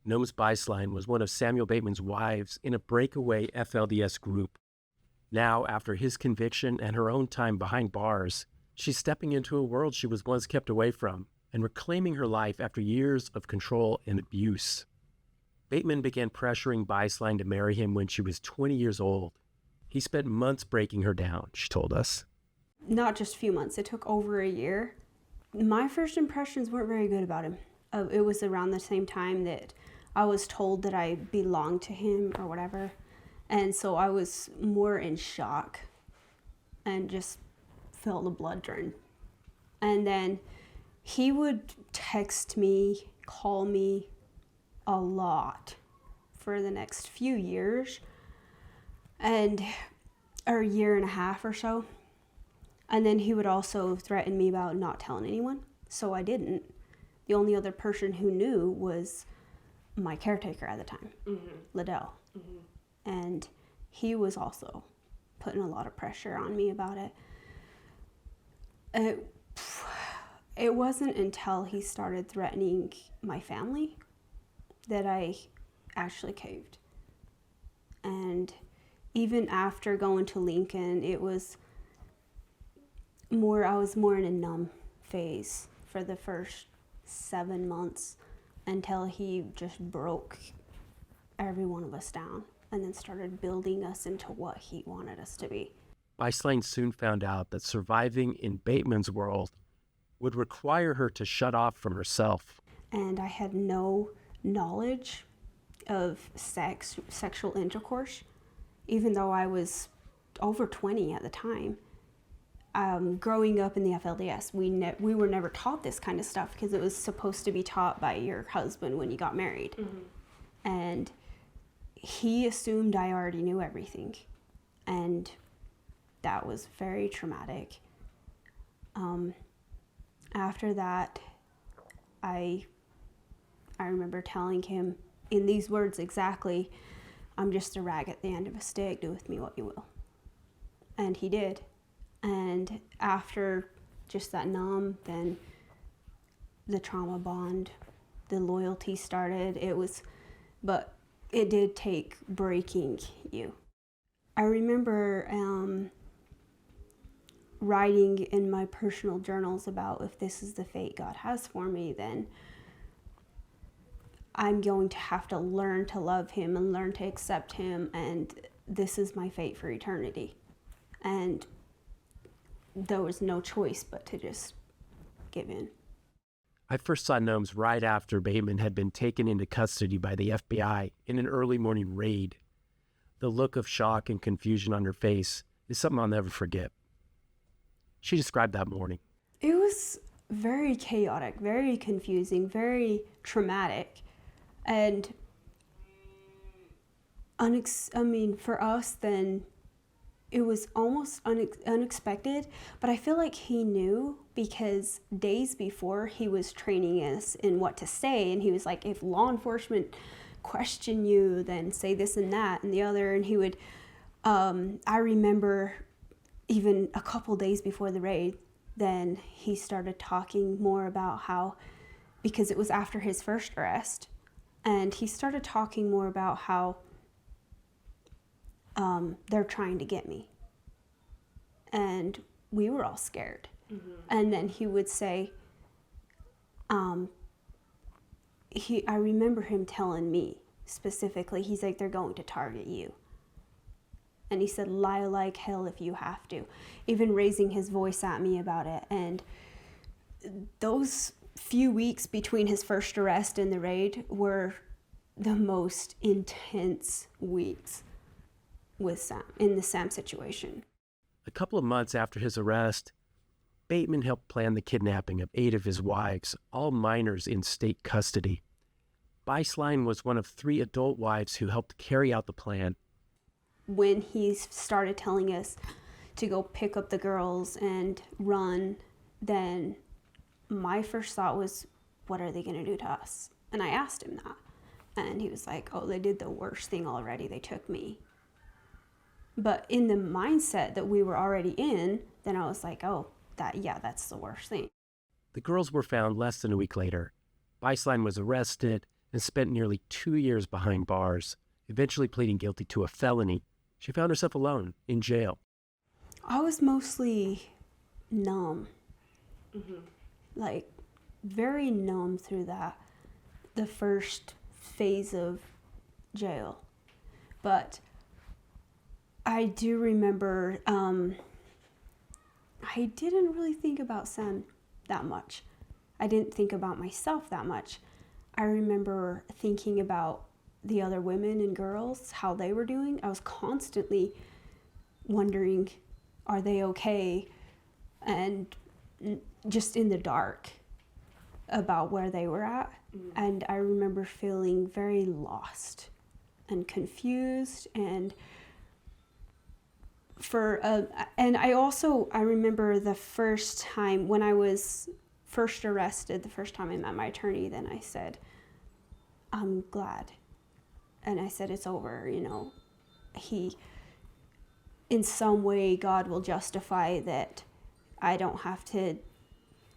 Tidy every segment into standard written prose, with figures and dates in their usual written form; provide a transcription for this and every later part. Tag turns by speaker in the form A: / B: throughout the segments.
A: Nomz Bistline was one of Samuel Bateman's wives in a breakaway FLDS group. Now, after his conviction and her own time behind bars, she's stepping into a world she was once kept away from and reclaiming her life after years of control and abuse. Bateman began pressuring Bistline to marry him when she was 20 years old. He spent months breaking her down, she told us.
B: Not just a few months, it took over a year. My first impressions weren't very good about him. It was around the same time that I was told that I belonged to him or whatever. And so I was more in shock and just felt the blood drain. And then he would text me, call me a lot for the next few years, or a year and a half or so. And then he would also threaten me about not telling anyone, so I didn't. The only other person who knew was my caretaker at the time, Liddell. And he was also putting a lot of pressure on me about it. It wasn't until he started threatening my family that I actually caved. And even after going to Lincoln, I was more in a numb phase for the first 7 months until he just broke every one of us down and then started building us into what he wanted us to be.
A: Bistline soon found out that surviving in Bateman's world would require her to shut off from herself.
B: And I had no knowledge of sexual intercourse, even though I was over 20 at the time. Growing up in the FLDS, we were never taught this kind of stuff because it was supposed to be taught by your husband when you got married. And he assumed I already knew everything, and that was very traumatic. After that, I remember telling him in these words exactly, "I'm just a rag at the end of a stick, do with me what you will." And he did. And after just that numb, then the trauma bond, the loyalty started. But it did take breaking you. I remember writing in my personal journals about, if this is the fate God has for me, then I'm going to have to learn to love him and learn to accept him, and this is my fate for eternity. And there was no choice but to just give in.
A: I first saw Nomz right after Bateman had been taken into custody by the FBI in an early morning raid. The look of shock and confusion on her face is something I'll never forget. She described that morning.
B: It was very chaotic, very confusing, very traumatic. And for us then, it was almost unexpected, but I feel like he knew, because days before he was training us in what to say, and he was like, if law enforcement question you, then say this and that and the other. And he would, I remember even a couple days before the raid, then he started talking more about how, because it was after his first arrest, and he started talking more about how they're trying to get me. And we were all scared. And then he would say, I remember him telling me specifically, he's like, they're going to target you. And he said, lie like hell if you have to, even raising his voice at me about it. And those few weeks between his first arrest and the raid were the most intense weeks with Sam, in the Sam situation.
A: A couple of months after his arrest, Bateman helped plan the kidnapping of 8 of his wives, all minors in state custody. Bistline was one of 3 adult wives who helped carry out the plan.
B: When he started telling us to go pick up the girls and run, then my first thought was, what are they going to do to us? And I asked him that. And he was like, oh, they did the worst thing already. They took me. But in the mindset that we were already in, then I was like, oh, that's the worst thing.
A: The girls were found less than a week later. Bistline was arrested, and spent nearly 2 years behind bars, eventually pleading guilty to a felony. She found herself alone in jail.
B: I was mostly numb. Like, very numb through the first phase of jail. But I do remember, I didn't really think about Sam that much. I didn't think about myself that much. I remember thinking about the other women and girls, how they were doing. I was constantly wondering, are they okay? And just in the dark about where they were at. And I remember feeling very lost and confused, and I remember the first time when I was first arrested, the first time I met my attorney, then I said, I'm glad. And I said, it's over, in some way, God will justify that I don't have to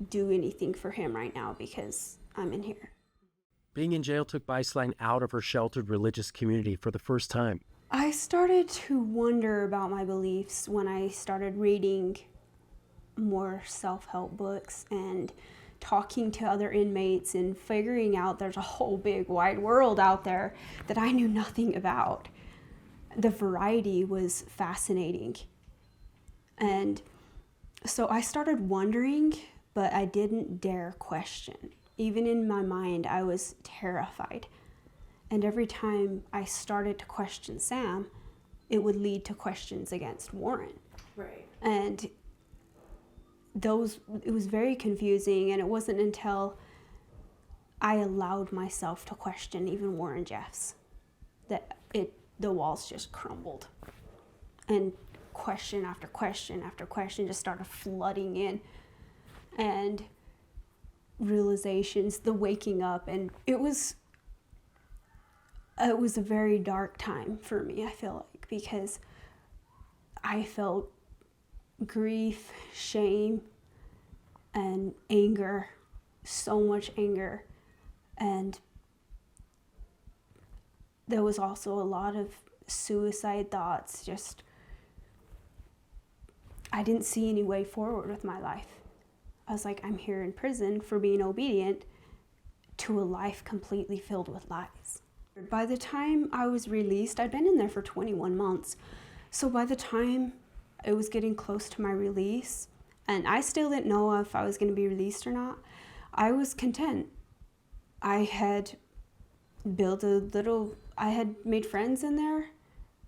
B: do anything for him right now because I'm in here.
A: Being in jail took Bistline out of her sheltered religious community for the first time.
B: I started to wonder about my beliefs when I started reading more self-help books and talking to other inmates and figuring out there's a whole big wide world out there that I knew nothing about. The variety was fascinating. And so I started wondering, but I didn't dare question. Even in my mind, I was terrified. And every time I started to question Sam, it would lead to questions against Warren.
C: Right.
B: And it was very confusing, and it wasn't until I allowed myself to question even Warren Jeffs that the walls just crumbled. And question after question after question just started flooding in. And realizations, the waking up, and it was a very dark time for me, I feel like, because I felt grief, shame, and anger, so much anger. And there was also a lot of suicide thoughts. Just, I didn't see any way forward with my life. I was like, I'm here in prison for being obedient to a life completely filled with lies. By the time I was released, I'd been in there for 21 months. So by the time it was getting close to my release, and I still didn't know if I was going to be released or not, I was content. I had I had made friends in there.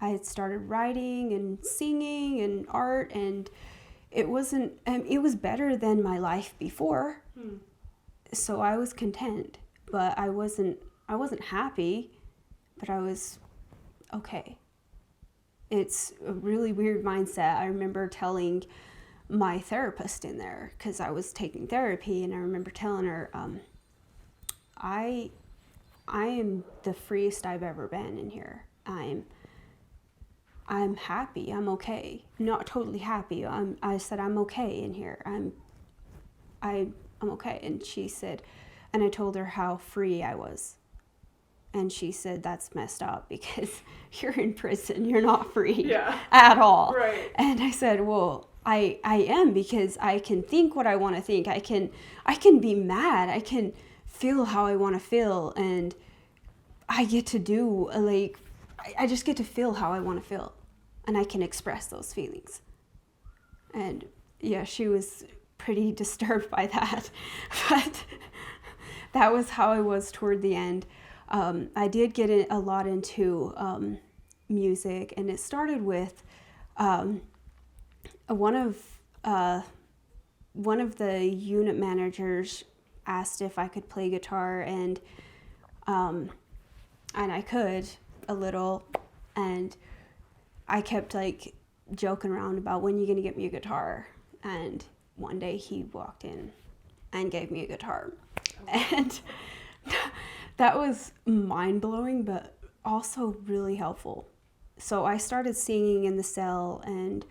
B: I had started writing and singing and art, and it was better than my life before. So I was content, but I wasn't happy, but I was okay. It's a really weird mindset. I remember telling my therapist in there, because I was taking therapy, and I remember telling her, I am the freest I've ever been in here. I'm happy. I'm okay. Not totally happy. I said I'm okay in here. I'm okay. And she said, and I told her how free I was. And she said, that's messed up because you're in prison. You're not free at all.
C: Right.
B: And I said, well, I am, because I can think what I want to think. I can be mad. I can feel how I want to feel. And I get to do, I just get to feel how I want to feel. And I can express those feelings. And yeah, she was pretty disturbed by that. But that was how I was toward the end. I did get a lot into music, and it started with one of the unit managers asked if I could play guitar, and I could a little, and I kept joking around about, when you gonna get me a guitar? And one day he walked in and gave me a guitar, and that was mind-blowing, but also really helpful. So I started singing in the cell and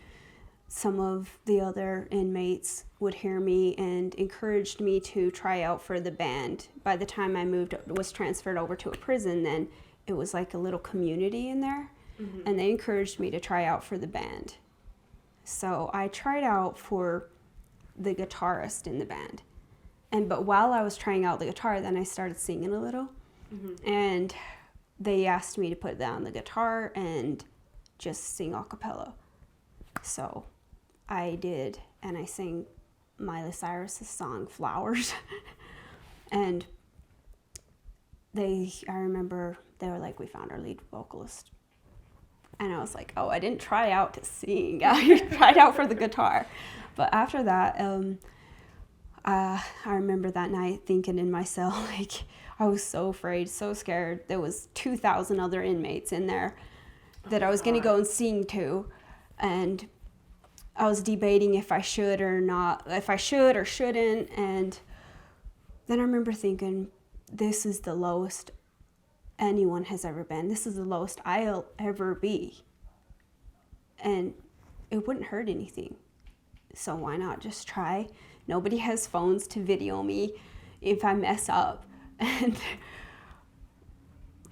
B: some of the other inmates would hear me and encouraged me to try out for the band. By the time I was transferred over to a prison, then it was like a little community in there, and they encouraged me to try out for the band. So I tried out for the guitarist in the band. But while I was trying out the guitar, then I started singing a little, and they asked me to put down the guitar and just sing a cappella. So I did, and I sang Miley Cyrus's song Flowers. And I remember they were like, we found our lead vocalist. And I was like, oh, I didn't try out to sing. I tried out for the guitar. But after that, I remember that night thinking in my cell, like, I was so afraid, so scared. There was 2,000 other inmates in there that I was going to go and sing to. And I was debating if I should or not, if I should or shouldn't. And then I remember thinking, this is the lowest anyone has ever been. This is the lowest I'll ever be. And it wouldn't hurt anything. So why not just try? Nobody has phones to video me if I mess up. And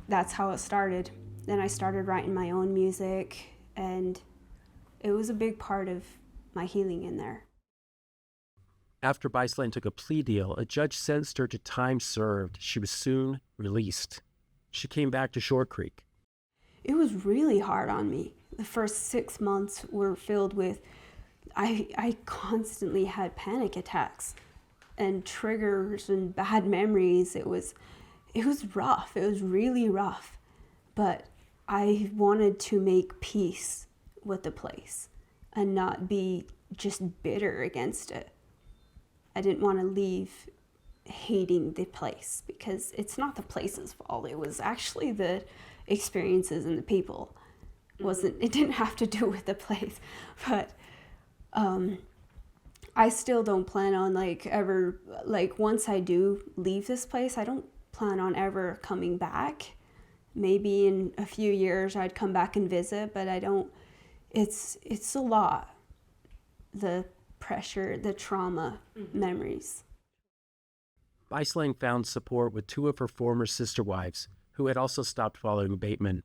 B: that's how it started. Then I started writing my own music, and it was a big part of my healing in there.
A: After Bistline took a plea deal, a judge sentenced her to time served. She was soon released. She came back to Short Creek.
B: It was really hard on me. The first 6 months were filled with, I constantly had panic attacks and triggers and bad memories. It was rough. It was really rough. But I wanted to make peace with the place and not be just bitter against it. I didn't want to leave hating the place, because it's not the place's fault. It was actually the experiences and the people. It didn't have to do with the place. But I still don't plan on once I do leave this place, I don't plan on ever coming back. Maybe in a few years I'd come back and visit, but I don't. It's a lot. The pressure, the trauma, memories.
A: Bistline found support with 2 of her former sister wives, who had also stopped following Bateman.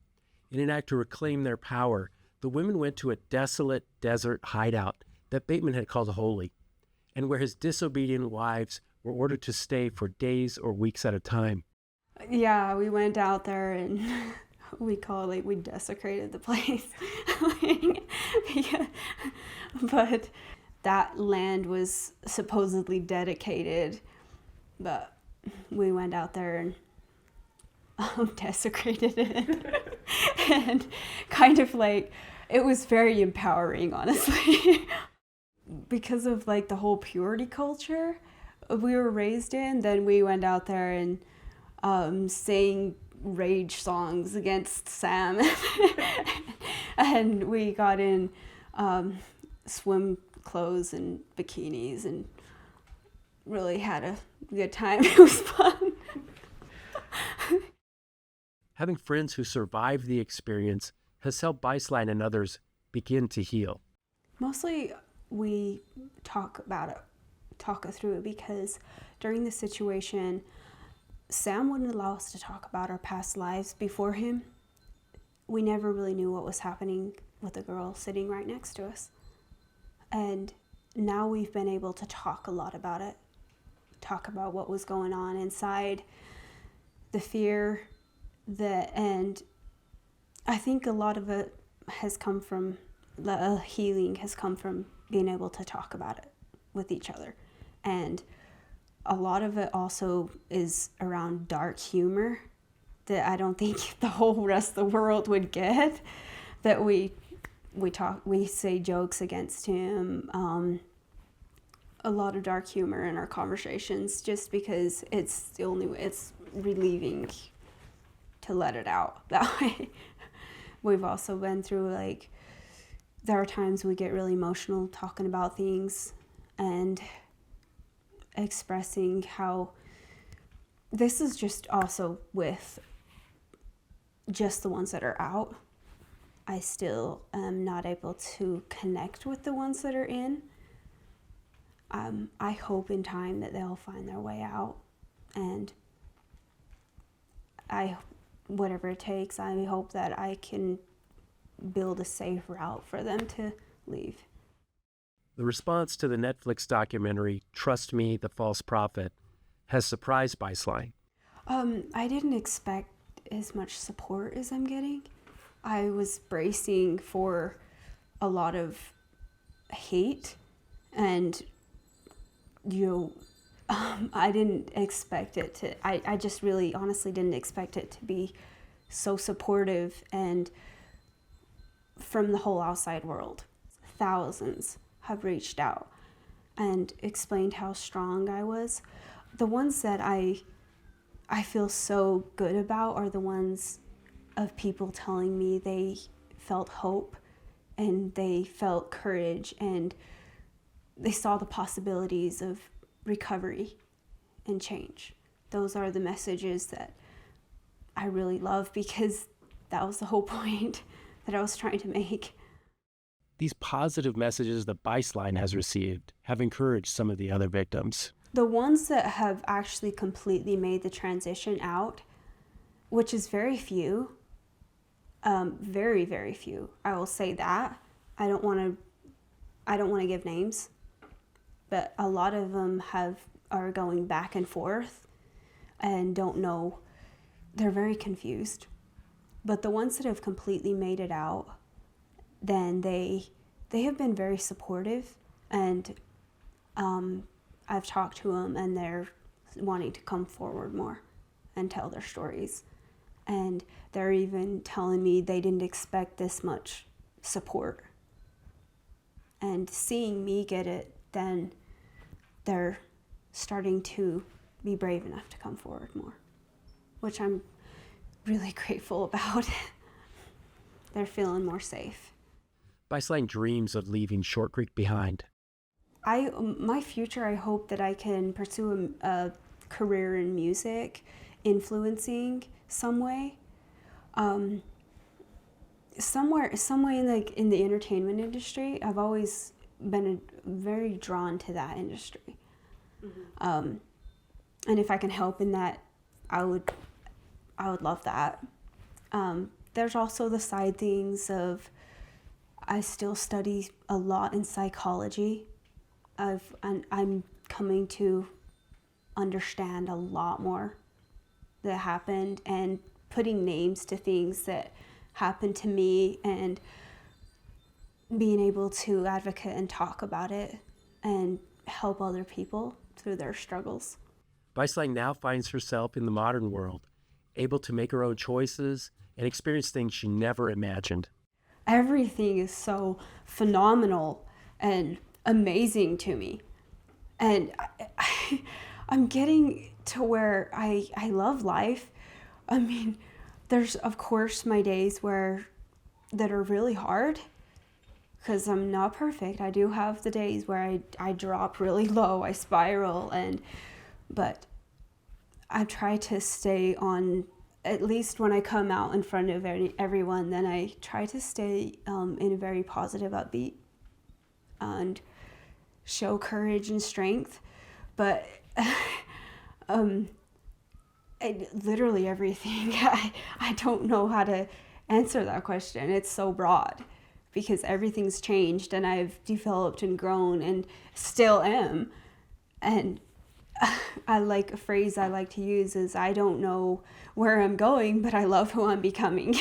A: In an act to reclaim their power, the women went to a desolate desert hideout that Bateman had called holy, and where his disobedient wives were ordered to stay for days or weeks at a time.
B: Yeah, we went out there and we desecrated the place. But that land was supposedly dedicated, but we went out there and desecrated it. And kind of it was very empowering, honestly. Because of the whole purity culture we were raised in, then we went out there and sang rage songs against Sam. And we got in swim clothes and bikinis and really had a good time. It was fun.
A: Having friends who survived the experience has helped Bistline and others begin to heal.
B: Mostly we talk it through, because during the situation, Sam wouldn't allow us to talk about our past lives before him. We never really knew what was happening with the girl sitting right next to us. And now we've been able to talk a lot about it, talk about what was going on inside, the fear, and I think a lot of it has come from, the healing has come from being able to talk about it with each other. And a lot of it also is around dark humor that I don't think the whole rest of the world would get, that we say jokes against him, a lot of dark humor in our conversations, just because it's the only way, it's relieving to let it out that way. We've also been through, there are times we get really emotional talking about things and expressing how this is just also with just the ones that are out. I still am not able to connect with the ones that are in. I hope in time that they'll find their way out, and whatever it takes, I hope that I can build a safe route for them to leave.
A: The response to the Netflix documentary, Trust Me, the False Prophet, has surprised Bistline.
B: I didn't expect as much support as I'm getting. I was bracing for a lot of hate, and I didn't expect it to, I just really honestly didn't expect it to be so supportive and from the whole outside world. Thousands have reached out and explained how strong I was. The ones that I feel so good about are the ones of people telling me they felt hope and they felt courage and they saw the possibilities of recovery and change. Those are the messages that I really love, because that was the whole point that I was trying to make.
A: These positive messages that Bistline has received have encouraged some of the other victims.
B: The ones that have actually completely made the transition out, which is very few, very, very few. I will say that. I don't want to give names, but a lot of them are going back and forth and don't know. They're very confused. But the ones that have completely made it out, then they have been very supportive, and I've talked to them and they're wanting to come forward more and tell their stories. And they're even telling me they didn't expect this much support. And seeing me get it, then they're starting to be brave enough to come forward more, which I'm really grateful about. They're feeling more safe.
A: Bistline dreams of leaving Short Creek behind.
B: My future, I hope that I can pursue a career in music, influencing some way. Some way in the entertainment industry. I've always been very drawn to that industry. Mm-hmm. And if I can help in that, I would love that. There's also the side things of, I still study a lot in psychology. I'm coming to understand a lot more that happened, and putting names to things that happened to me, and being able to advocate and talk about it and help other people through their struggles.
A: Bistline now finds herself in the modern world, able to make her own choices and experience things she never imagined.
B: Everything is so phenomenal and amazing to me. And I'm getting to where I love life. I mean, there's of course my days that are really hard, because I'm not perfect. I do have the days where I drop really low, I spiral, but I try to stay on, at least when I come out in front of everyone, then I try to stay in a very positive, upbeat, and show courage and strength. But literally everything, I don't know how to answer that question. It's so broad, because everything's changed, and I've developed and grown and still am. And I like a phrase I like to use is, I don't know where I'm going, but I love who I'm becoming.